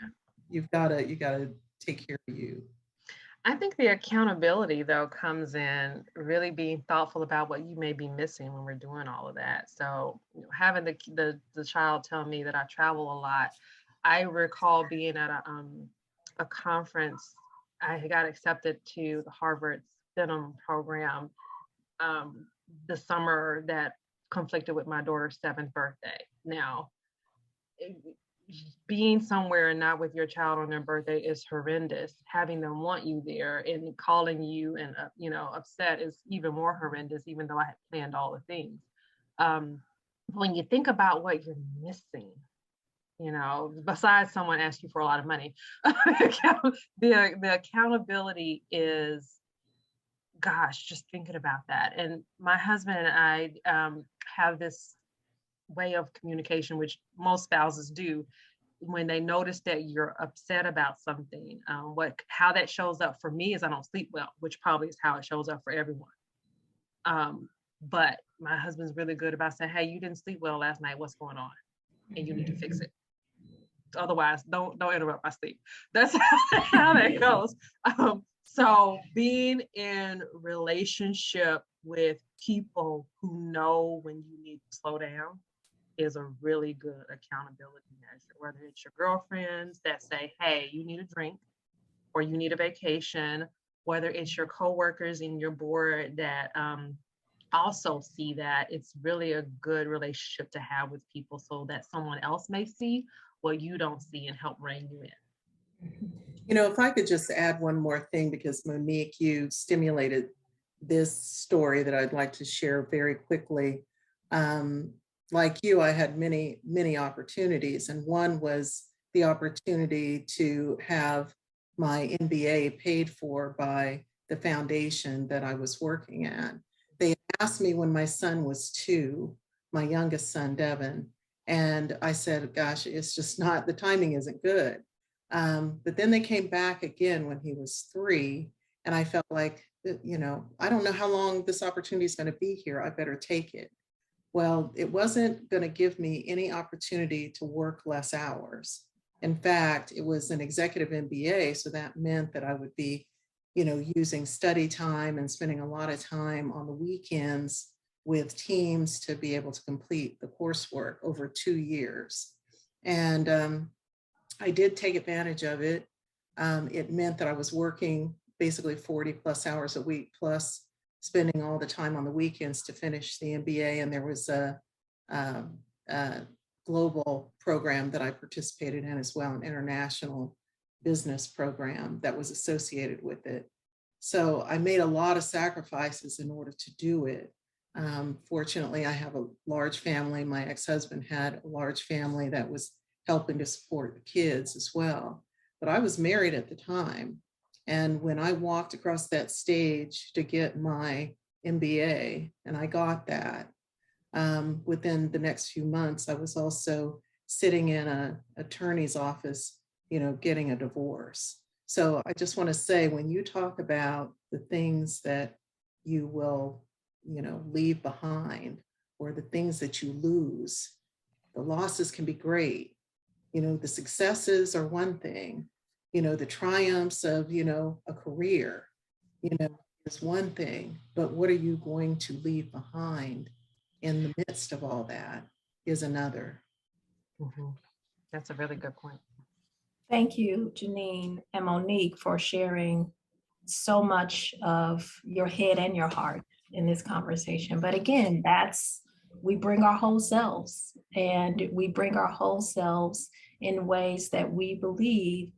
You gotta take care of you. I think the accountability though comes in really being thoughtful about what you may be missing when we're doing all of that. So having the child tell me that I travel a lot, I recall being at a conference. I got accepted to the Harvard Denim program um, the summer that conflicted with my daughter's 7th birthday. Now, being somewhere and not with your child on their birthday is horrendous. Having them want you there and calling you and upset is even more horrendous, even though I had planned all the things. When you think about what you're missing, besides someone asking you for a lot of money, the accountability is, gosh, just thinking about that. And my husband and I have this way of communication, which most spouses do, when they notice that you're upset about something. How that shows up for me is I don't sleep well, which probably is how it shows up for everyone. But my husband's really good about saying, hey, you didn't sleep well last night. What's going on? And you need to fix it. Otherwise, don't interrupt my sleep. That's how that goes. So being in relationship with people who know when you need to slow down is a really good accountability measure, whether it's your girlfriends that say, hey, you need a drink or you need a vacation, whether it's your coworkers in your board that also see that. It's really a good relationship to have with people so that someone else may see what you don't see and help rein you in. If I could just add one more thing, because Monique, you stimulated this story that I'd like to share very quickly. Like you, I had many, many opportunities, and one was the opportunity to have my MBA paid for by the foundation that I was working at. They asked me when my son was 2, my youngest son, Devin, and I said, gosh, it's just not, the timing isn't good. But then they came back again when he was 3, and I felt like, I don't know how long this opportunity is going to be here. I better take it. Well, it wasn't going to give me any opportunity to work less hours. In fact, it was an executive MBA, so that meant that I would be, using study time and spending a lot of time on the weekends with teams to be able to complete the coursework over 2 years. And I did take advantage of it. It meant that I was working basically 40 plus hours a week, plus spending all the time on the weekends to finish the MBA. And there was a global program that I participated in as well, an international business program that was associated with it. So I made a lot of sacrifices in order to do it. Fortunately, I have a large family. My ex-husband had a large family that was helping to support the kids as well. But I was married at the time. And when I walked across that stage to get my MBA, and I got that, within the next few months, I was also sitting in an attorney's office, getting a divorce. So I just want to say, when you talk about the things that you will, leave behind, or the things that you lose, the losses can be great. The successes are one thing, the triumphs of, a career, is one thing, but what are you going to leave behind in the midst of all that is another. Mm-hmm. That's a really good point. Thank you, Janine and Monique, for sharing so much of your head and your heart in this conversation. But again, we bring our whole selves, and we bring our whole selves in ways that we believe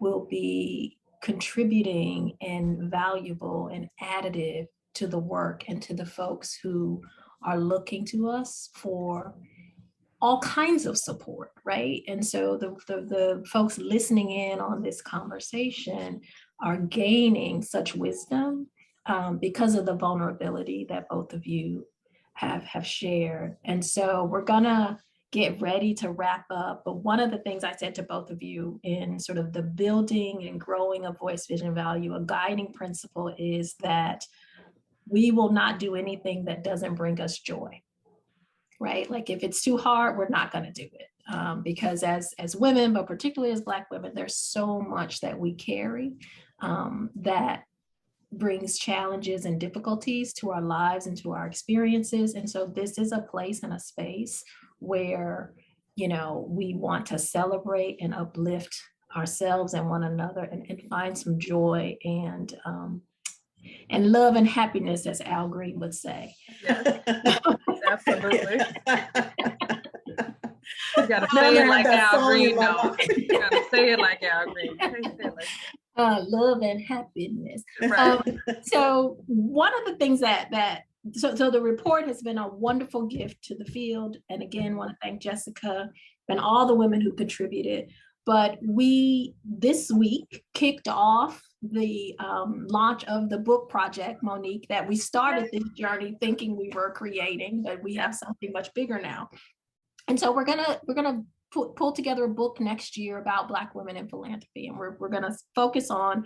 will be contributing and valuable and additive to the work and to the folks who are looking to us for all kinds of support, right? And so the folks listening in on this conversation are gaining such wisdom because of the vulnerability that both of you have shared. And so we're gonna get ready to wrap up. But one of the things I said to both of you in sort of the building and growing of voice, vision, value, a guiding principle is that we will not do anything that doesn't bring us joy. Right? Like if it's too hard, we're not going to do it. because as women, but particularly as Black women, there's so much that we carry that brings challenges and difficulties to our lives and to our experiences. And so this is a place and a space where, you know, we want to celebrate and uplift ourselves and one another, and find some joy and love and happiness, as Al Green would say. Yes, absolutely. You gotta Now say I it have like that Al song Green, in my though. mind. You gotta say it like Al Green. You can't say it like Love and happiness. that. Right. So one of the things so the report has been a wonderful gift to the field. And again, want to thank Jessica and all the women who contributed. But we, this week, kicked off the launch of the book project, Monique, that we started this journey thinking we were creating, but we have something much bigger now. And so we're gonna pull together a book next year about Black women in philanthropy, and we're gonna focus on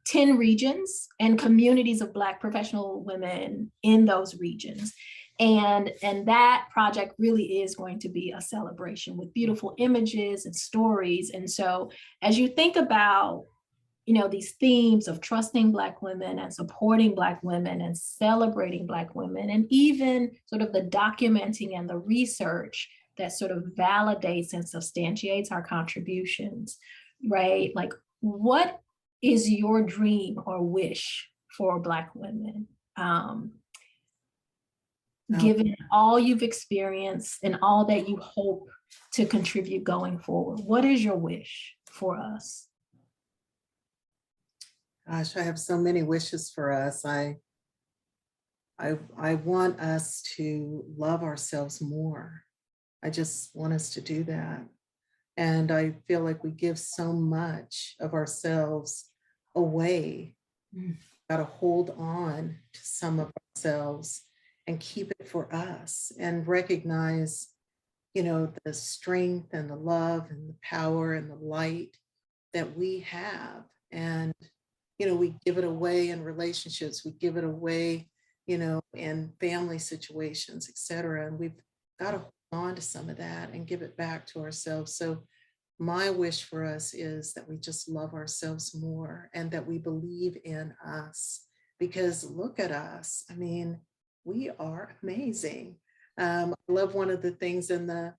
10 regions and communities of Black professional women in those regions. And that project really is going to be a celebration with beautiful images and stories. And so as you think about, you know, these themes of trusting Black women and supporting Black women and celebrating Black women, and even sort of the documenting and the research that sort of validates and substantiates our contributions, right? Like, what is your dream or wish for Black women? Given all you've experienced and all that you hope to contribute going forward, what is your wish for us? Gosh, I have so many wishes for us. I want us to love ourselves more. I just want us to do that. And I feel like we give so much of ourselves away. Got to hold on to some of ourselves and keep it for us, and recognize, you know, the strength and the love and the power and the light that we have. And, you know, we give it away in relationships, we give it away, you know, in family situations, et cetera. And we've got to hold on to some of that and give it back to ourselves. So my wish for us is that we just love ourselves more, and that we believe in us, because look at us. I mean, we are amazing. I love one of the things in the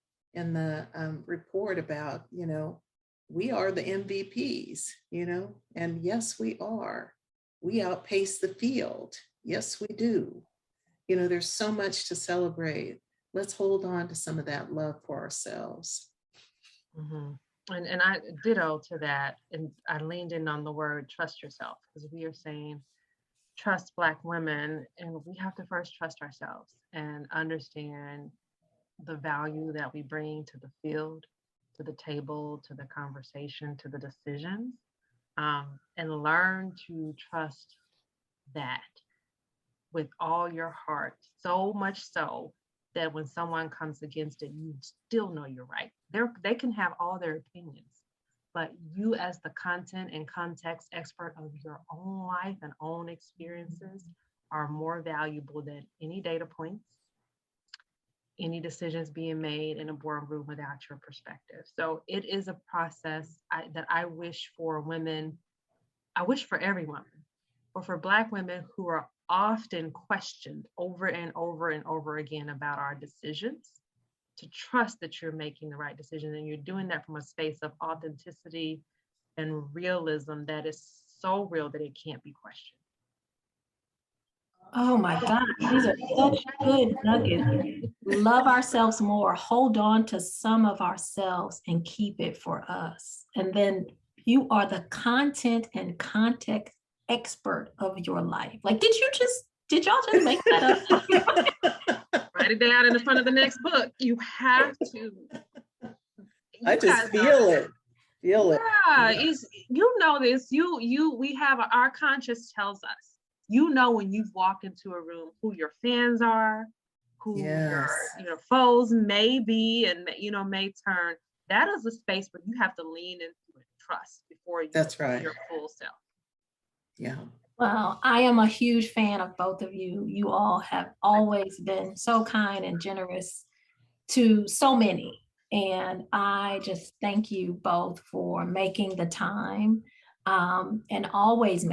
report about, you know, we are the MVPs, you know, and yes, we are. We outpace the field. Yes, we do. You know, there's so much to celebrate. Let's hold on to some of that love for ourselves. Mm-hmm. And I ditto to that. And I leaned in on the word trust yourself, because we are saying trust Black women, and we have to first trust ourselves and understand the value that we bring to the field, to the table, to the conversation, to the decisions, and learn to trust that with all your heart, so much so that when someone comes against it, you still know you're right. They can have all their opinions, but you, as the content and context expert of your own life and own experiences, are more valuable than any data points, any decisions being made in a boardroom without your perspective. So it is a process that I wish for women, I wish for every woman, but for Black women who are often questioned over and over and over again about our decisions, to trust that you're making the right decision, and you're doing that from a space of authenticity and realism that is so real that it can't be questioned. Oh my God, these are such good nuggets. Love ourselves more, hold on to some of ourselves and keep it for us. And then you are the content and context expert of your life. Like, did y'all just make that up? Write it down in the front of the next book. You have to. I just feel it. Yeah, you know this. We have our conscious tells us. You know when you've walked into a room who your fans are, who your foes may be, and may turn. That is a space where you have to lean into and trust before you. That's right. Your full self. Yeah. Well, I am a huge fan of both of you. You all have always been so kind and generous to so many. And I just thank you both for making the time, and always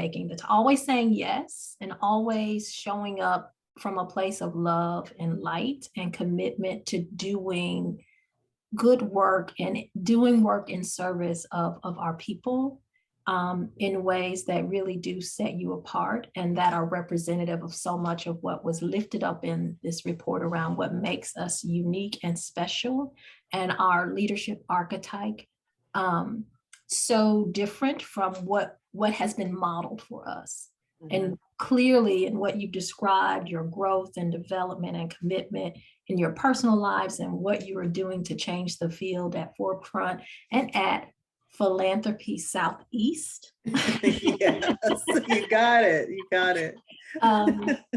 always saying yes, and always showing up from a place of love and light and commitment to doing good work and doing work in service of our people, in ways that really do set you apart and that are representative of so much of what was lifted up in this report around what makes us unique and special, and our leadership archetype, um, so different from what has been modeled for us. And clearly, in what you've described, your growth and development and commitment in your personal lives and what you are doing to change the field at Forefront and at Philanthropy Southeast. Yes, you got it. You got it.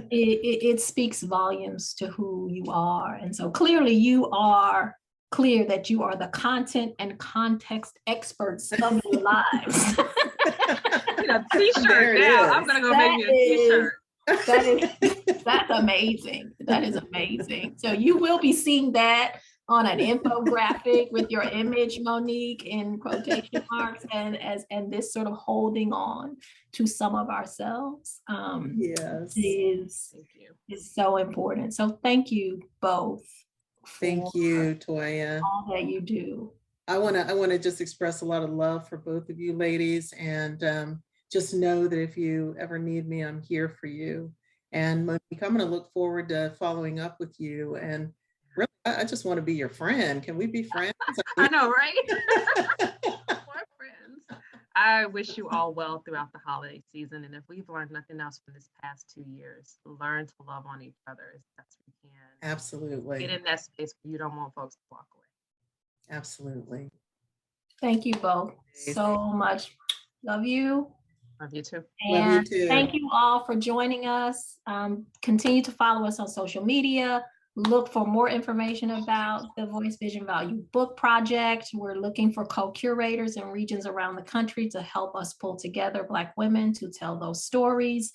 It speaks volumes to who you are. And so clearly you are clear that you are the content and context experts of your lives. T-shirt now. I'm gonna go make me a T-shirt. That's amazing. That is amazing. So you will be seeing that on an infographic with your image, Monique, in quotation marks, and this sort of holding on to some of ourselves, yes, is so important. So thank you both. Thank you, Toya. All that you do. I want to just express a lot of love for both of you ladies, and just know that if you ever need me, I'm here for you. And Monique, I'm going to look forward to following up with you. And really, I just want to be your friend. Can we be friends? I know, right? We're friends. I wish you all well throughout the holiday season. And if we've learned nothing else from this past 2 years, learn to love on each other as best we can. Absolutely. Get in that space where you don't want folks to walk away. Absolutely. Thank you both so much. Love you. Love you too. And love you too. Thank you all for joining us. Continue to follow us on social media. Look for more information about the Voice Vision Value book project. We're looking for co-curators in regions around the country to help us pull together Black women to tell those stories.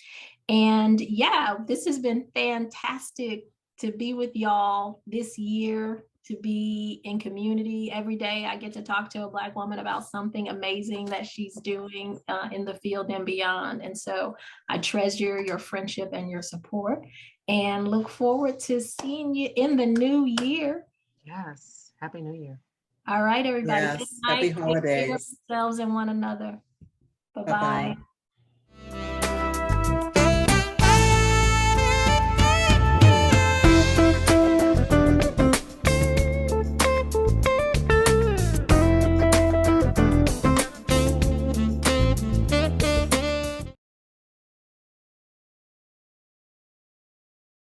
And yeah, this has been fantastic to be with y'all this year, to be in community. Every day I get to talk to a Black woman about something amazing that she's doing in the field and beyond. And so I treasure your friendship and your support, and look forward to seeing you in the new year. Yes. Happy New Year. All right, everybody. Yes. Happy holidays. Take care of yourselves and one another. Bye-bye. Bye-bye.